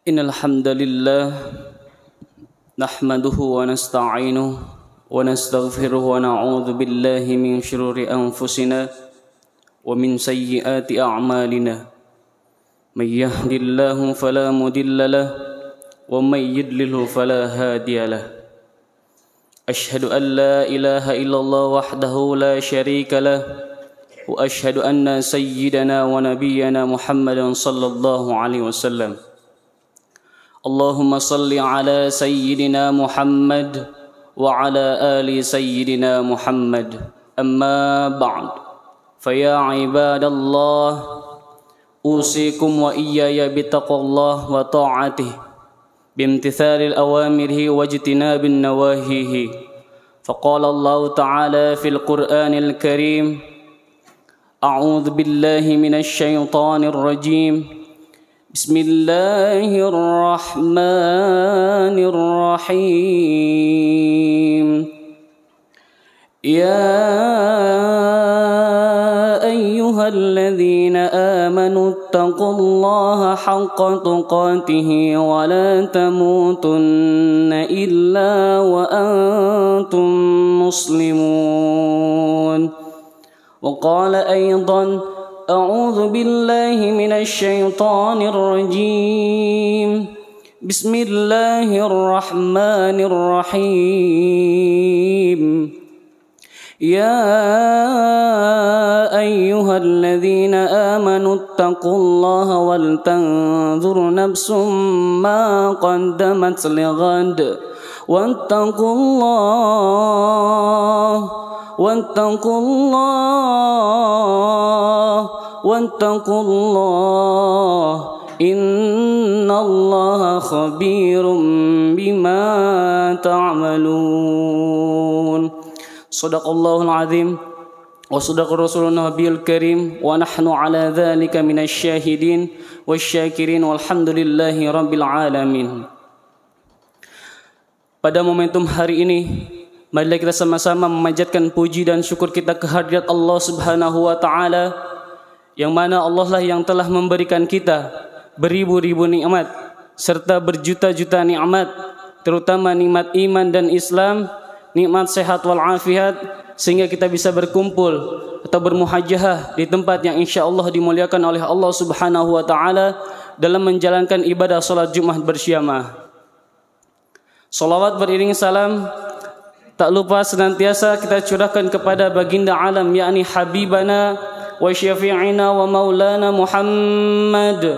Innal hamdalillah nahmaduhu wa nasta'inuhu wa nastaghfiruhu wa na'udzu billahi min shururi anfusina wa min sayyiati a'malina. May yahdihillahu fala mudilla lahu wa may yudlilhu fala hadiya lahu. Ashhadu an la ilaha illallah wahdahu la syarika lahu wa ashhadu anna sayyidana wa nabiyyana Muhammadan sallallahu alaihi wasallam. Allahumma salli ala sayyidina Muhammad wa ala ali sayyidina Muhammad. Amma ba'd. Faya ibadallah, usikum wa iyaya bitaqwallah wa ta'atih bimtithalil awamirihi wa ijtinabin nawahihi. Faqala Allah ta'ala fil Qur'anil Karim, a'udzu billahi minasy syaithanir rajim. Bismillahirrahmanirrahim. Ya ayyuhalladzina amanu taqullaha haqqa tuqatih wa la tamutunna illa wa antum muslimun. Wa qala aydan أعوذ بالله من الشيطان الرجيم. بسم الله الرحمن الرحيم. يا أيها الذين آمنوا اتقوا الله ولتنظر نفس ما قدمت لغد واتقوا الله واتقوا الله إن الله خبير بما تعملون. صدق الله العظيم وصدق رسول النبي الكريم ونحن على ذلك من الشاهدين والشاكرين والحمد لله رب العالمين. Pada momentum hari ini, marilah kita sama-sama memanjatkan puji dan syukur kita kehadirat Allah Subhanahu wa taala, yang mana Allah lah yang telah memberikan kita beribu-ribu nikmat serta berjuta-juta nikmat, terutama nikmat iman dan Islam, nikmat sehat wal afiat, sehingga kita bisa berkumpul atau bermuhajahah di tempat yang insyaallah dimuliakan oleh Allah Subhanahu wa taala dalam menjalankan ibadah salat Jumat bersyamah. Salawat beriring salam tak lupa senantiasa kita curahkan kepada baginda alam, yakni habibana wa syafi'ina wa maulana Muhammad,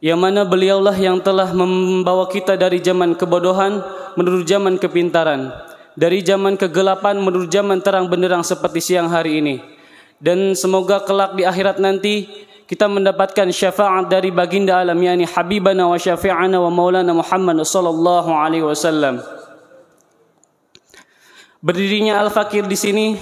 yang mana beliaulah yang telah membawa kita dari zaman kebodohan menuju zaman kepintaran, dari zaman kegelapan menuju zaman terang benderang seperti siang hari ini. Dan semoga kelak di akhirat nanti kita mendapatkan syafaat dari baginda alam, yakni habibana wa syafi'ana wa maulana Muhammad sallallahu alaihi wasallam. Berdirinya Al-Fakir di sini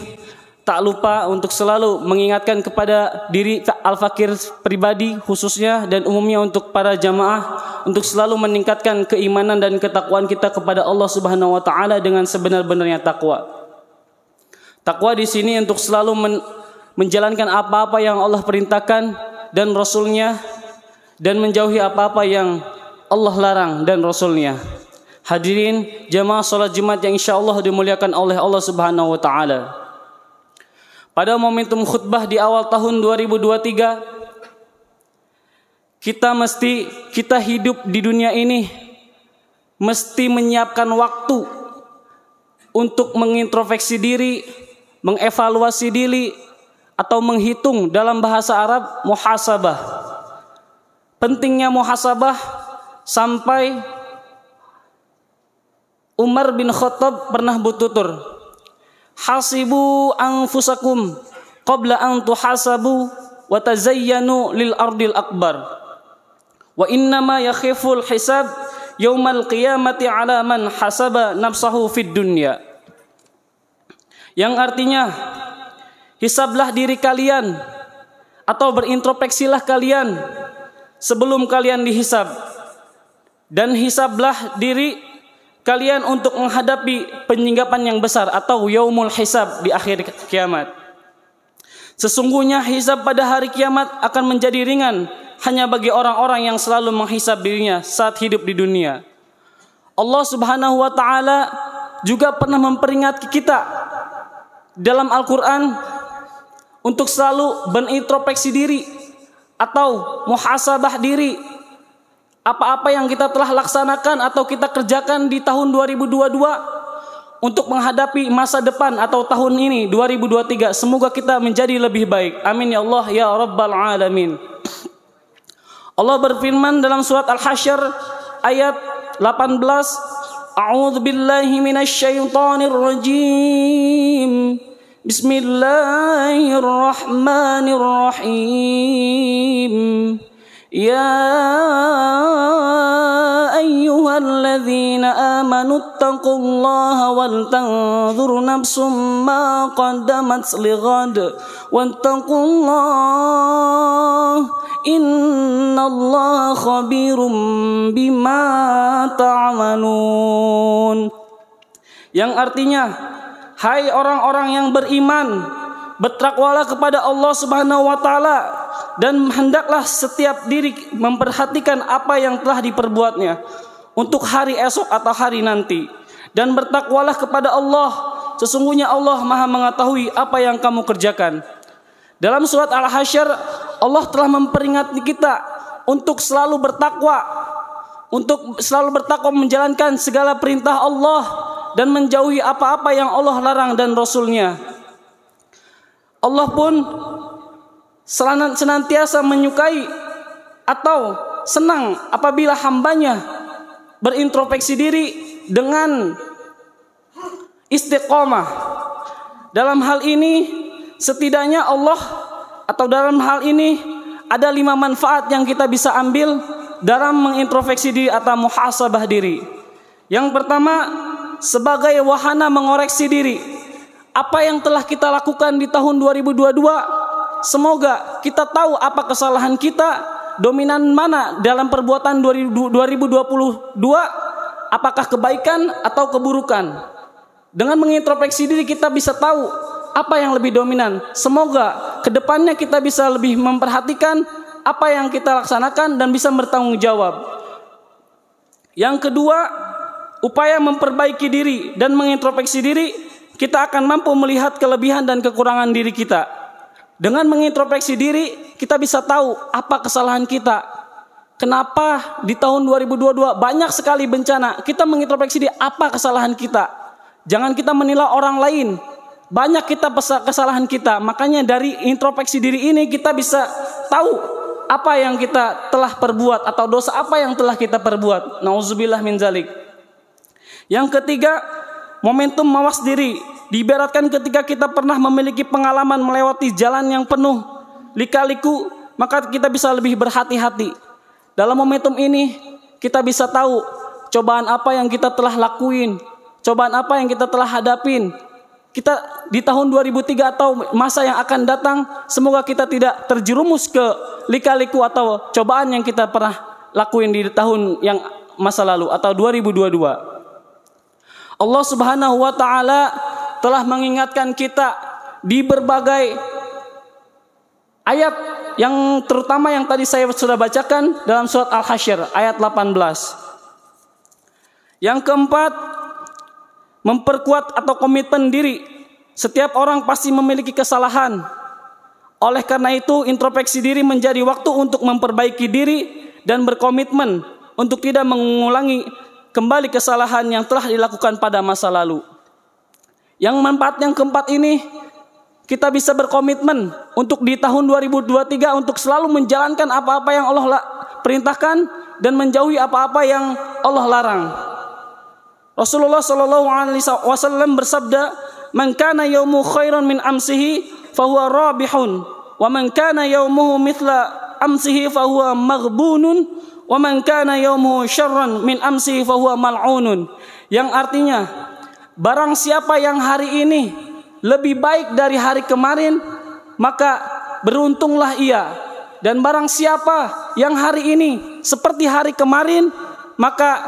tak lupa untuk selalu mengingatkan kepada diri Al-Fakir pribadi khususnya dan umumnya untuk para jamaah untuk selalu meningkatkan keimanan dan ketakwaan kita kepada Allah Subhanahu wa taala dengan sebenar-benarnya takwa. Takwa di sini untuk selalu menjalankan apa-apa yang Allah perintahkan dan Rasulnya, dan menjauhi apa-apa yang Allah larang dan Rasulnya. Hadirin jamaah salat Jumat yang insyaallah dimuliakan oleh Allah Subhanahu wa taala. Pada momentum khutbah di awal tahun 2023, kita hidup di dunia ini mesti menyiapkan waktu untuk mengintrospeksi diri, mengevaluasi diri, atau menghitung dalam bahasa Arab muhasabah. Pentingnya muhasabah sampai Umar bin Khattab pernah bertutur, hasibu anfusakum qabla an tuhasabu wa tazayyanu lil ardil akbar wa innama yakhiful hisab yaumal qiyamati ala man hasaba nafsahu fid dunya. Yang artinya, hisablah diri kalian atau berintrospeksilah kalian sebelum kalian dihisab, dan hisablah diri kalian untuk menghadapi penyinggapan yang besar atau yaumul hisab di akhir kiamat. Sesungguhnya hisab pada hari kiamat akan menjadi ringan hanya bagi orang-orang yang selalu menghisab dirinya saat hidup di dunia. Allah Subhanahu wa taala juga pernah memperingatkan kita dalam Al-Qur'an untuk selalu berintrospeksi diri atau muhasabah diri. Apa-apa yang kita telah laksanakan atau kita kerjakan di tahun 2022 untuk menghadapi masa depan atau tahun ini 2023, semoga kita menjadi lebih baik. Amin ya Allah ya rabbal alamin. Allah berfirman dalam surat Al-Hasyr ayat 18, A'udzu billahi minasyaitonir rajim. Bismillahirrahmanirrahim. Ya ayyuhalladzina amanu taqullaha wal tanzur nafsum ma qaddamat lighad wattaqullaha innallaha khabirum bima ta'malun. Yang artinya, hai orang-orang yang beriman, bertakwalah kepada Allah Subhanahu wa taala dan hendaklah setiap diri memperhatikan apa yang telah diperbuatnya untuk hari esok atau hari nanti, dan bertakwalah kepada Allah, sesungguhnya Allah Maha mengetahui apa yang kamu kerjakan. Dalam surat Al-Hasyr Allah telah memperingatkan kita untuk selalu bertakwa, menjalankan segala perintah Allah dan menjauhi apa-apa yang Allah larang dan Rasulnya. Allah pun senantiasa menyukai atau senang apabila hambanya berintrospeksi diri dengan istiqomah. Dalam hal ini setidaknya dalam hal ini ada 5 manfaat yang kita bisa ambil dalam mengintrospeksi diri atau muhasabah diri. Yang pertama, sebagai wahana mengoreksi diri. Apa yang telah kita lakukan di tahun 2022, semoga kita tahu apa kesalahan kita, dominan mana dalam perbuatan 2022, apakah kebaikan atau keburukan. Dengan mengintrospeksi diri kita bisa tahu apa yang lebih dominan. Semoga kedepannya kita bisa lebih memperhatikan apa yang kita laksanakan dan bisa bertanggung jawab. Yang kedua, upaya memperbaiki diri dan mengintrospeksi diri, kita akan mampu melihat kelebihan dan kekurangan diri kita. Dengan mengintrospeksi diri, kita bisa tahu apa kesalahan kita. Kenapa di tahun 2022 banyak sekali bencana. Kita mengintrospeksi diri, apa kesalahan kita. Jangan kita menilai orang lain. Banyak kita kesalahan kita. Makanya dari introspeksi diri ini kita bisa tahu apa yang kita telah perbuat atau dosa apa yang telah kita perbuat. Nauzubillah min zalik. Yang ketiga, momentum mawas diri. Diibaratkan ketika kita pernah memiliki pengalaman melewati jalan yang penuh lika-liku, maka kita bisa lebih berhati-hati. Dalam momentum ini kita bisa tahu cobaan apa yang kita telah lakuin, cobaan apa yang kita telah hadapin. Kita di tahun 2003 atau masa yang akan datang, semoga kita tidak terjerumus ke lika-liku atau cobaan yang kita pernah lakuin di tahun yang masa lalu atau 2022. Allah Subhanahu wa taala telah mengingatkan kita di berbagai ayat, yang terutama yang tadi saya sudah bacakan dalam surat Al-Hasyr ayat 18. Yang keempat, memperkuat atau komitmen diri. Setiap orang pasti memiliki kesalahan. Oleh karena itu, introspeksi diri menjadi waktu untuk memperbaiki diri dan berkomitmen untuk tidak mengulangi kembali kesalahan yang telah dilakukan pada masa lalu. Yang manfaat yang keempat ini, kita bisa berkomitmen untuk di tahun 2023 untuk selalu menjalankan apa-apa yang Allah perintahkan dan menjauhi apa-apa yang Allah larang. Rasulullah sallallahu alaihi wasallam bersabda, "Man kana yaumu khairan min amsihi fahuwa rabihun, wa man kana yaumuhu mithla amsihi fahuwa maghbunun, wa man kana yaumuhu syarran min amsihi fahuwa mal'unun." Yang artinya, barang siapa yang hari ini lebih baik dari hari kemarin, maka beruntunglah ia. Dan barang siapa yang hari ini seperti hari kemarin, maka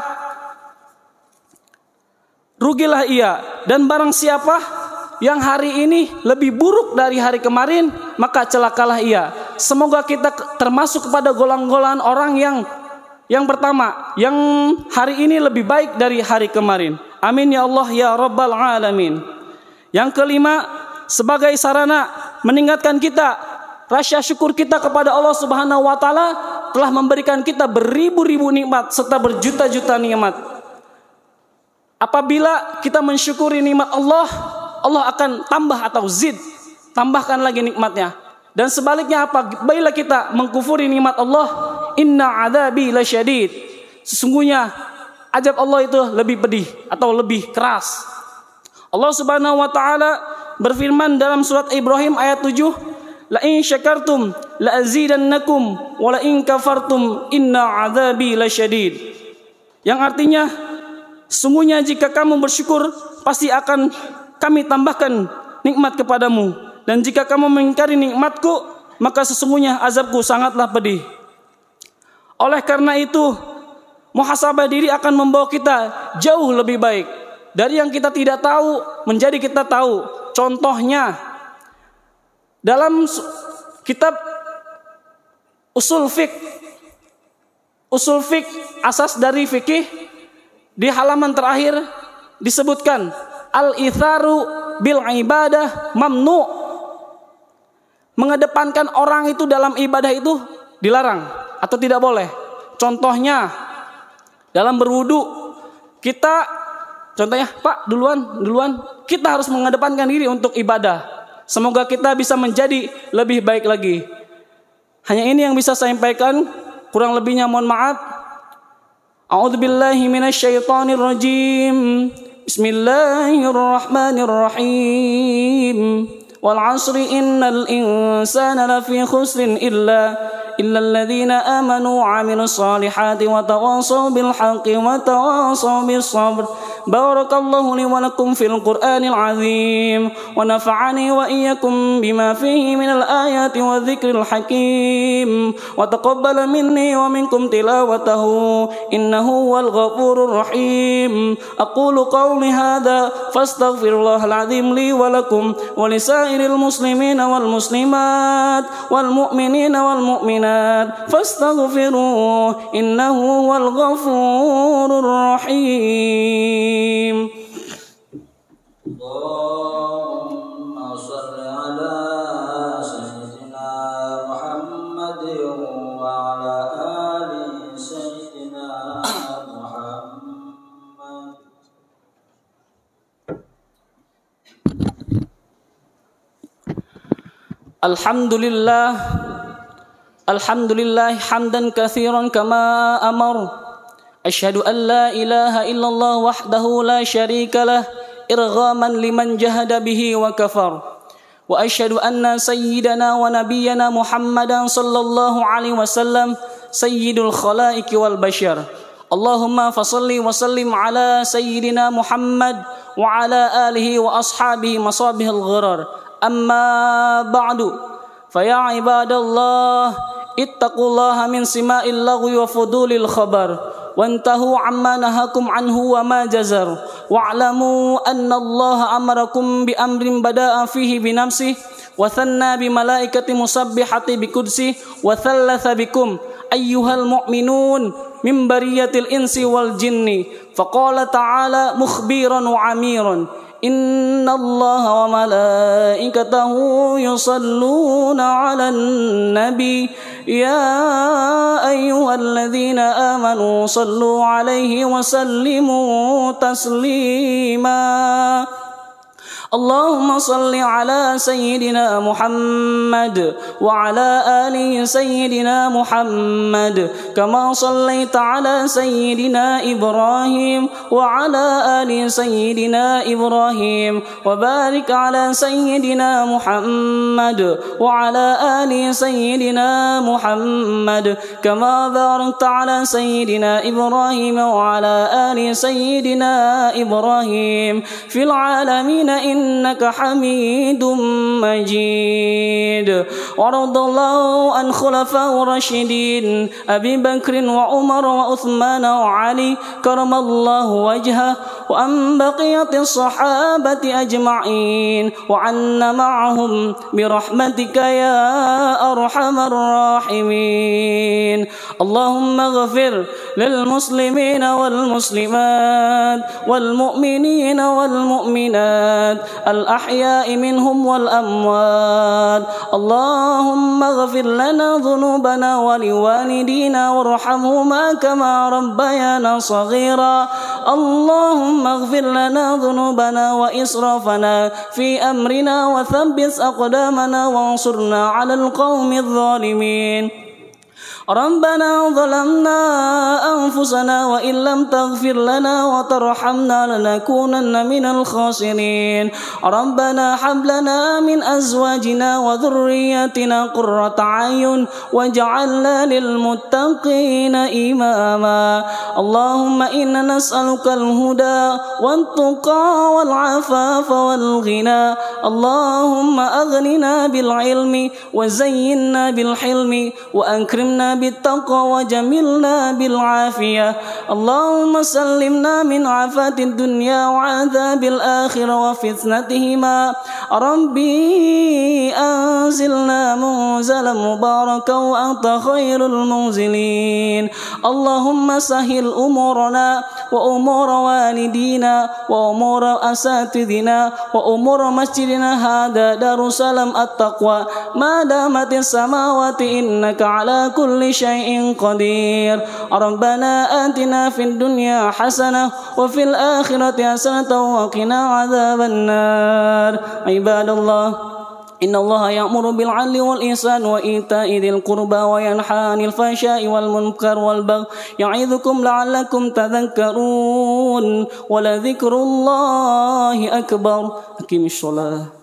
rugilah ia. Dan barang siapa yang hari ini lebih buruk dari hari kemarin, maka celakalah ia. semoga kita termasuk kepada golongan orang yang pertama, yang hari ini lebih baik dari hari kemarin. Amin ya Allah ya Rabbal Alamin. Yang kelima, sebagai sarana meningkatkan kita rasa syukur kita kepada Allah Subhanahu wa taala telah memberikan kita beribu-ribu nikmat serta berjuta-juta nikmat. Apabila kita mensyukuri nikmat Allah, Allah akan tambah atau tambahkan lagi nikmatnya. Dan sebaliknya apabila kita mengkufuri nikmat Allah, inna adzabi lasyadid, sesungguhnya azab Allah itu lebih pedih atau lebih keras. Allah Subhanahu wa taala berfirman dalam surat Ibrahim ayat 7, la in syakartum la azidannakum wa la in kafartum inna adzabi lasyadid. Yang artinya, sungguhnya jika kamu bersyukur pasti akan kami tambahkan nikmat kepadamu, dan jika kamu mengingkari nikmatku maka sesungguhnya azabku sangatlah pedih. Oleh karena itu, muhasabah diri akan membawa kita jauh lebih baik dari yang kita tidak tahu menjadi kita tahu. Contohnya dalam kitab usul fiqh asas dari fikih, di halaman terakhir disebutkan al-itharu bil ibadah mamnu. Mengedepankan orang itu dalam ibadah itu dilarang atau tidak boleh. Contohnya dalam berwudu, kita contohnya, Pak duluan, kita harus mengedepankan diri untuk ibadah. Semoga kita bisa menjadi lebih baik lagi. Hanya ini yang bisa saya sampaikan, kurang lebihnya mohon maaf. A'udzubillahi minasyaitonirrajim. Bismillahirrahmanirrahim. Wal 'asri innal insana lafi khusrin illa alladhina amanu wa 'amilus solihati wa tawassaw bil haqqi wa tawassaw bis sabr. Barakallahu li wa lakum fil Qur'anil 'azim wa nafa'ani wa iyyakum bima fihi minal ayati wa dzikril hakim wa taqabbala minni wa minkum tilawatahu innahu wal ghafurur rahim. Aqulu qawli hadza fastaghfirullahal 'azim li wa lakum wa lisairil muslimina wal muslimat wal mu'minina wal mu'minat fastaghfiruhu innahu wal ghafurur rahim. Allahumma shalli ala sayyidina Muhammad wa ala ali sayyidina Muhammad. Alhamdulillah hamdan katsiran kama amar. Asyhadu an la ilaha illallah wahdahu la syarika lah irghaman liman jahada bihi wa kafar. Wa asyhadu anna sayyidana wa nabiyyana Muhammadan sallallahu alaihi wasallam sayyidul khalaiqi wal bashar. Allahumma fasalli wa sallim ala sayyidina Muhammad wa ala alihi wa ashabihi masabihil gharar. Amma ba'du, fa ya ibadallah ittaqullaha min sima'il lagwi wa fudulil khabar wantahu amma nahakum anhu wa ma jazar wa'lamu anna Allah amarakum bi amrin bada'a fihi bi nafsihi wa thanna bi malaikati musabbihati bi qudsi wa thalatha bikum ayyuhal mu'minun min bariyatil insi wal jinni faqala ta'ala mukhbiran wa amiran inna Allah wa malaikatahu yusalluna 'alan nabi ya ayyuhalladzina amanu sallu 'alaihi wa sallimu taslima. Allahumma salli ala sayyidina Muhammad wa ala ali sayyidina Muhammad kama sallaita ala sayyidina Ibrahim wa ala ali sayyidina Ibrahim wa barik ala sayyidina Muhammad wa ala ali sayyidina Muhammad kama barakta ala sayyidina Ibrahim wa ala ali sayyidina Ibrahim fil alamin إنك حميد مجيد. وارض الله عن خلفاء الراشدين أبي بكر وعمر وعثمان وعلي كرم الله وجهه، وعن بقية الصحابة أجمعين، وعنا معهم برحمتك يا أرحم الراحمين. اللهم اغفر للمسلمين والمسلمات والمؤمنين والمؤمنات الأحياء منهم والأموات. اللهم اغفر لنا ذنوبنا ولوالدينا وارحمهما كما ربيانا صغيرا. اللهم اغفر لنا ذنوبنا وإسرافنا في أمرنا وثبت أقدامنا وانصرنا على القوم الظالمين. ربنا ظلمنا أنفسنا وإن لم تغفر لنا وترحمنا لنكونن من الخاسرين. ربنا هب لنا من أزواجنا وذرياتنا قرة أعين واجعلنا للمتقين إماما. اللهم إنا نسألك الهدى والتقى والعفاف والغنى. اللهم أغننا بالعلم وزينا بالحلم وأكرمنا بالتقوى وجملنا بالعافية. اللهم سلمنا من عافات الدنيا وعذاب الآخرة وفتنتهما. ربي أنزلنا منزلا مباركا وأنت خير المنزلين. اللهم سهل أمورنا وأمور والدينا وأمور أساتذنا وأمور مسجدنا هذا دار السلام التقوى ما دامت السماوات إنك على كل شيء قدير. ربنا آتنا في الدنيا حسنة وفي الآخرة حسنة وقنا عذاب النار. عباد الله، إن الله يأمر بالعدل والإحسان وإيتاء ذي القربى وينهى عن الفحشاء والمنكر والبغي يعظكم لعلكم تذكرون. ولذكر الله أكبر. أقم الصلاة.